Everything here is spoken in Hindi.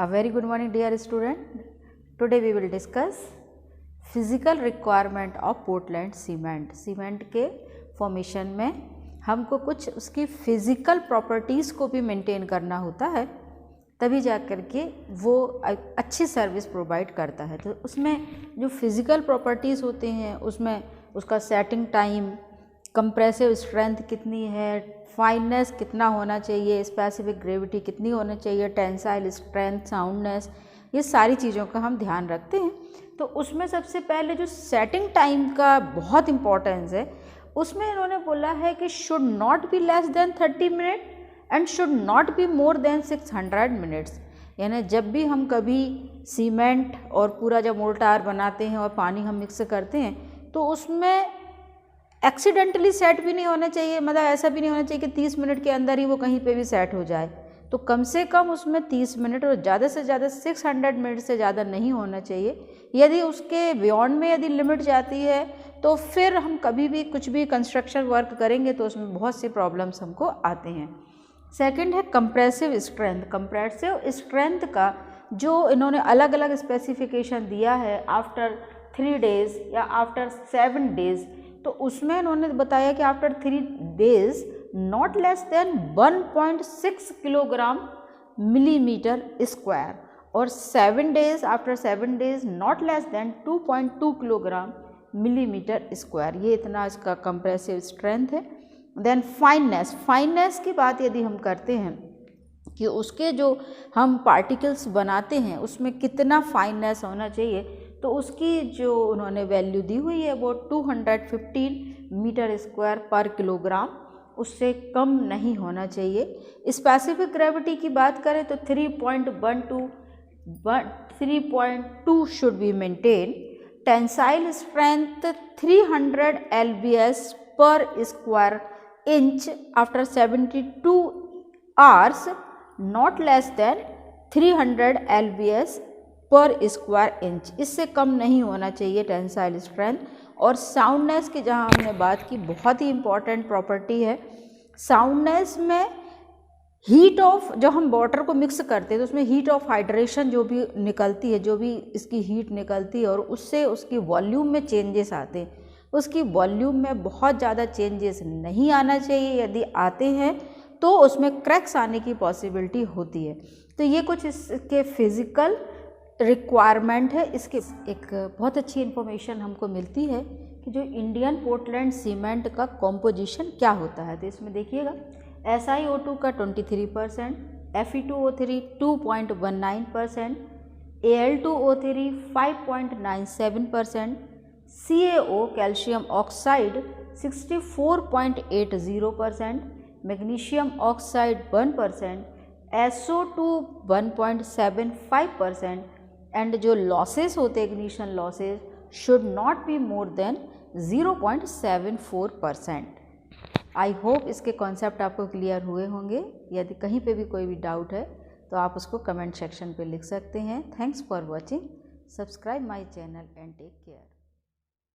A very good morning dear student. Today we will discuss physical requirement of Portland cement. Cement के फॉर्मेशन में हमको कुछ उसकी फिज़िकल प्रॉपर्टीज़ को भी मेंटेन करना होता है, तभी जा कर के वो अच्छी सर्विस प्रोवाइड करता है। तो उसमें जो फिज़िकल प्रॉपर्टीज़ होते हैं उसमें उसका सेटिंग टाइम, कंप्रेसिव स्ट्रेंथ कितनी है, फाइननेस कितना होना चाहिए, स्पेसिफिक ग्रेविटी कितनी होनी चाहिए, टेंसाइल स्ट्रेंथ, साउंडनेस, ये सारी चीज़ों का हम ध्यान रखते हैं। तो उसमें सबसे पहले जो सेटिंग टाइम का बहुत इम्पोर्टेंस है, उसमें इन्होंने बोला है कि should not be less than 30 minute and should not be more than 600 minutes. यानी जब भी हम कभी सीमेंट और पूरा जब मोर्टार बनाते हैं और पानी हम मिक्स करते हैं तो उसमें एक्सीडेंटली सेट भी नहीं होना चाहिए, मतलब ऐसा भी नहीं होना चाहिए कि 30 मिनट के अंदर ही वो कहीं पे भी सेट हो जाए। तो कम से कम उसमें 30 मिनट और ज़्यादा से ज़्यादा 600 मिनट से ज़्यादा नहीं होना चाहिए। यदि उसके बियॉन्ड में यदि लिमिट जाती है तो फिर हम कभी भी कुछ भी कंस्ट्रक्शन वर्क करेंगे तो उसमें बहुत सी प्रॉब्लम्स हमको आते हैं। सेकंड है कंप्रेसिव स्ट्रेंथ। कंप्रेसिव स्ट्रेंथ का जो इन्होंने अलग अलग स्पेसिफिकेशन दिया है आफ्टर 3 डेज़ या आफ्टर 7 डेज़, तो उसमें इन्होंने बताया कि after 3 days not less than 1.6 kilogram millimetre square और 7 days after 7 days not less than 2.2 kilogram millimetre square. ये इतना इसका कंप्रेसिव स्ट्रेंथ है। देन फाइननेस, फाइननेस की बात यदि हम करते हैं कि उसके जो हम पार्टिकल्स बनाते हैं उसमें कितना फाइननेस होना चाहिए, तो उसकी जो उन्होंने वैल्यू दी हुई है वो 215 मीटर स्क्वायर पर किलोग्राम, उससे कम नहीं होना चाहिए। स्पेसिफिक ग्रेविटी की बात करें तो 3.2 should be maintain. Tensile strength 300 lbs पर square inch after 72 hours, not less than 300 lbs पर स्क्वायर इंच, इससे कम नहीं होना चाहिए टेंसाइल स्ट्रेंथ। और साउंडनेस की जहाँ हमने बात की, बहुत ही इम्पॉर्टेंट प्रॉपर्टी है साउंडनेस में। हीट ऑफ, जब हम वाटर को मिक्स करते हैं तो उसमें हीट ऑफ हाइड्रेशन जो भी निकलती है, जो भी इसकी हीट निकलती है और उससे उसकी वॉल्यूम में चेंजेस आते हैं। उसकी वॉल्यूम में बहुत ज़्यादा चेंजेस नहीं आना चाहिए, यदि आते हैं तो उसमें क्रैक्स आने की पॉसिबिलिटी होती है। तो ये कुछ इसके फिज़िकल रिक्वायरमेंट है। इसके एक बहुत अच्छी इन्फॉर्मेशन हमको मिलती है कि जो इंडियन पोर्टलैंड सीमेंट का कॉम्पोजिशन क्या होता है। तो इसमें देखिएगा SiO2 का 23%, Fe2O3 2.19%, Al2O3 5.97%, CaO calcium oxide 64.80%, magnesium oxide 1%, SO2 1.75% and जो लॉसेस होते हैं ignition losses should not be more than 0.74%। I hope इसके कॉन्सेप्ट आपको क्लियर हुए होंगे। यदि कहीं पे भी कोई भी डाउट है तो आप उसको कमेंट सेक्शन पे लिख सकते हैं। Thanks for watching, subscribe my channel and take care.